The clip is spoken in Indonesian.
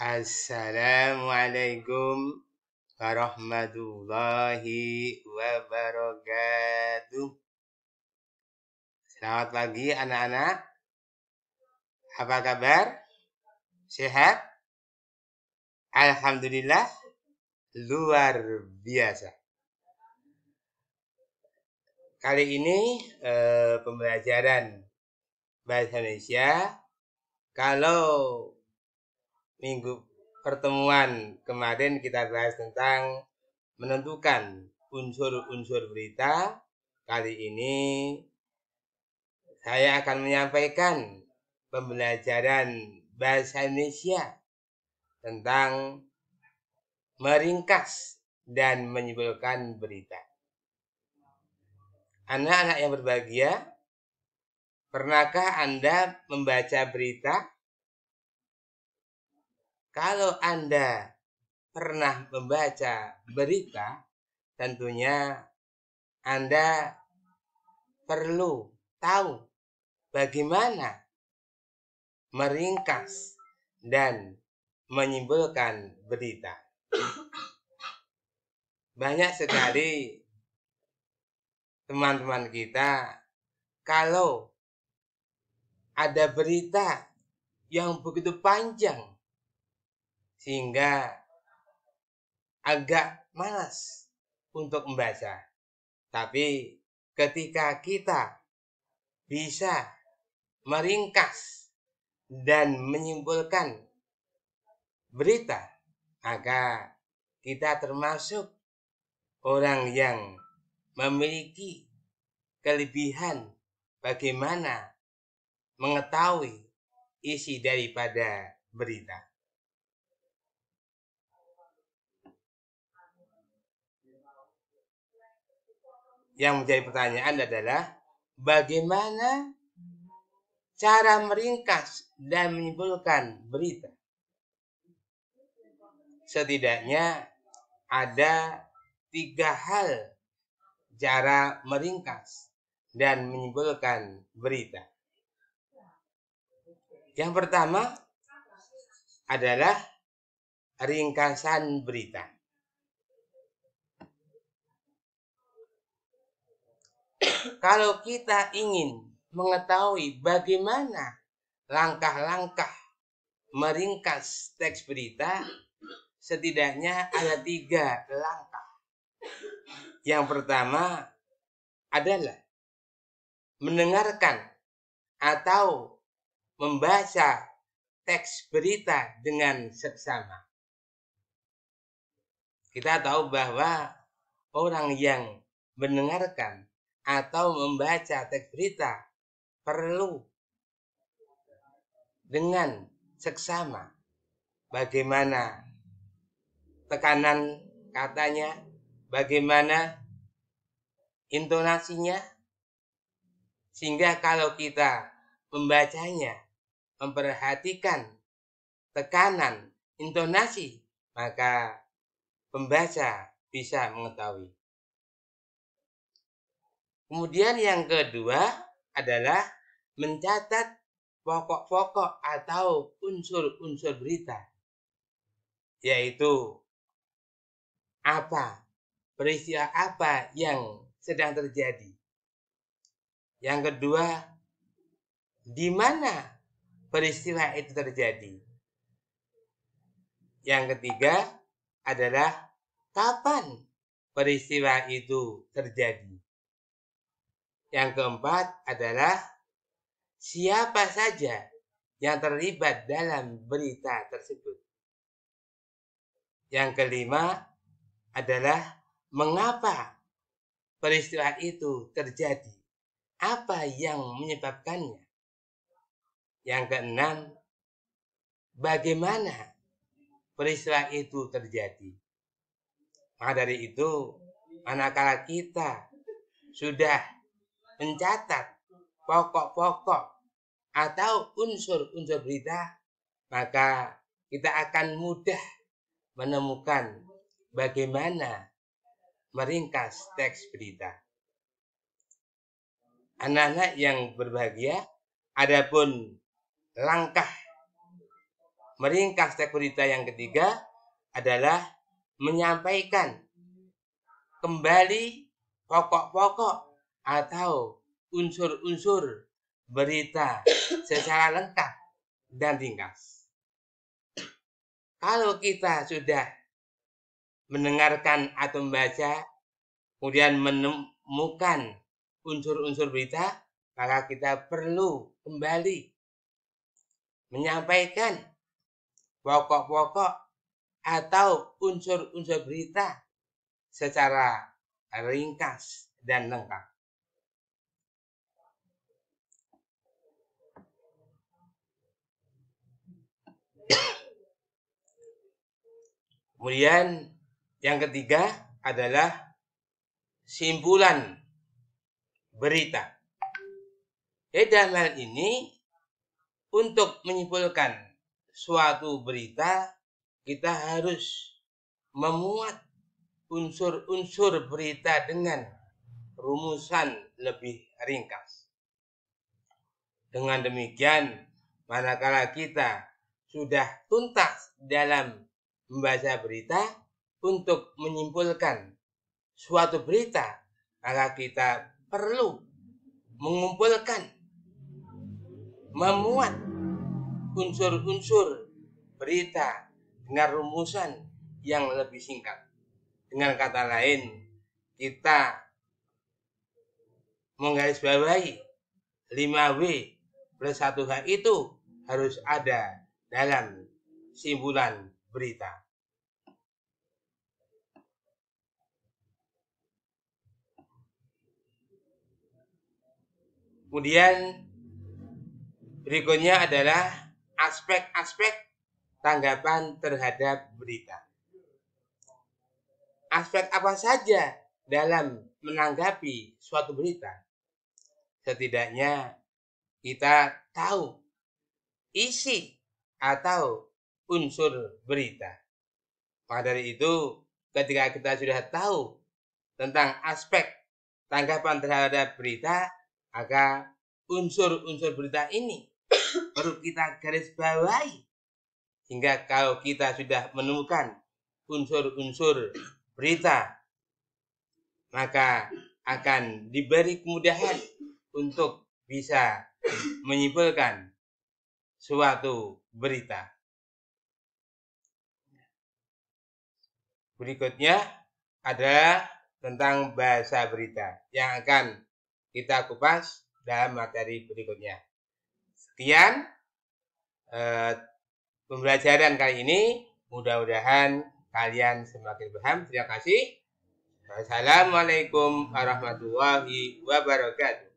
Assalamualaikum warahmatullahi wabarakatuh. Selamat pagi anak-anak. Apa kabar? Sehat? Alhamdulillah. Luar biasa. Kali ini pembelajaran bahasa Indonesia. Kalau minggu pertemuan kemarin kita bahas tentang menentukan unsur-unsur berita. Kali ini saya akan menyampaikan pembelajaran bahasa Indonesia tentang meringkas dan menyimpulkan berita. Anak-anak yang berbahagia, pernahkah Anda membaca berita? Kalau Anda pernah membaca berita, tentunya Anda perlu tahu bagaimana meringkas dan menyimpulkan berita. Banyak sekali teman-teman kita kalau ada berita yang begitu panjang sehingga agak malas untuk membaca. Tapi ketika kita bisa meringkas dan menyimpulkan berita, maka kita termasuk orang yang memiliki kelebihan bagaimana mengetahui isi daripada berita. Yang menjadi pertanyaan adalah bagaimana cara meringkas dan menyimpulkan berita. Setidaknya ada 3 hal cara meringkas dan menyimpulkan berita. Yang pertama adalah ringkasan berita. Kalau kita ingin mengetahui bagaimana langkah-langkah meringkas teks berita, setidaknya ada 3 langkah. Yang pertama adalah mendengarkan atau membaca teks berita dengan seksama. Kita tahu bahwa orang yang mendengarkan atau membaca teks berita perlu dengan seksama. Bagaimana tekanan katanya, bagaimana intonasinya, sehingga kalau kita membacanya memperhatikan tekanan, intonasi, maka pembaca bisa mengetahui. Kemudian yang kedua adalah mencatat pokok-pokok atau unsur-unsur berita, yaitu peristiwa apa yang sedang terjadi. Yang kedua, di mana peristiwa itu terjadi. Yang ketiga adalah kapan peristiwa itu terjadi. Yang keempat adalah siapa saja yang terlibat dalam berita tersebut. Yang kelima adalah mengapa peristiwa itu terjadi. Apa yang menyebabkannya. Yang keenam, bagaimana peristiwa itu terjadi. Maka dari itu, manakala kita sudah mencatat pokok-pokok atau unsur-unsur berita, maka kita akan mudah menemukan bagaimana meringkas teks berita. Anak-anak yang berbahagia, adapun langkah meringkas teks berita yang ketiga adalah menyampaikan kembali pokok-pokok atau unsur-unsur berita secara lengkap dan ringkas. Kalau kita sudah mendengarkan atau membaca, kemudian menemukan unsur-unsur berita, maka kita perlu kembali menyampaikan pokok-pokok atau unsur-unsur berita secara ringkas dan lengkap. Kemudian yang ketiga adalah simpulan berita. Dalam hal ini, untuk menyimpulkan suatu berita, kita harus memuat unsur-unsur berita dengan rumusan lebih ringkas. Dengan demikian, manakala kita sudah tuntas dalam membaca berita, untuk menyimpulkan suatu berita, maka kita perlu mengumpulkan, memuat unsur-unsur berita dengan rumusan yang lebih singkat. Dengan kata lain, kita menggarisbawahi 5W plus 1H itu harus ada dalam simpulan berita. Kemudian berikutnya adalah aspek-aspek tanggapan terhadap berita. Aspek apa saja dalam menanggapi suatu berita? Setidaknya kita tahu isi atau unsur berita. Maka dari itu, ketika kita sudah tahu tentang aspek tanggapan terhadap berita, maka unsur-unsur berita ini perlu kita garis bawahi. Hingga kalau kita sudah menemukan unsur-unsur berita, maka akan diberi kemudahan untuk bisa menyimpulkan suatu berita. Berikutnya adalah tentang bahasa berita yang akan kita kupas dalam materi berikutnya. Sekian pembelajaran kali ini. Mudah-mudahan kalian semakin paham. Terima kasih. Wassalamualaikum warahmatullahi wabarakatuh.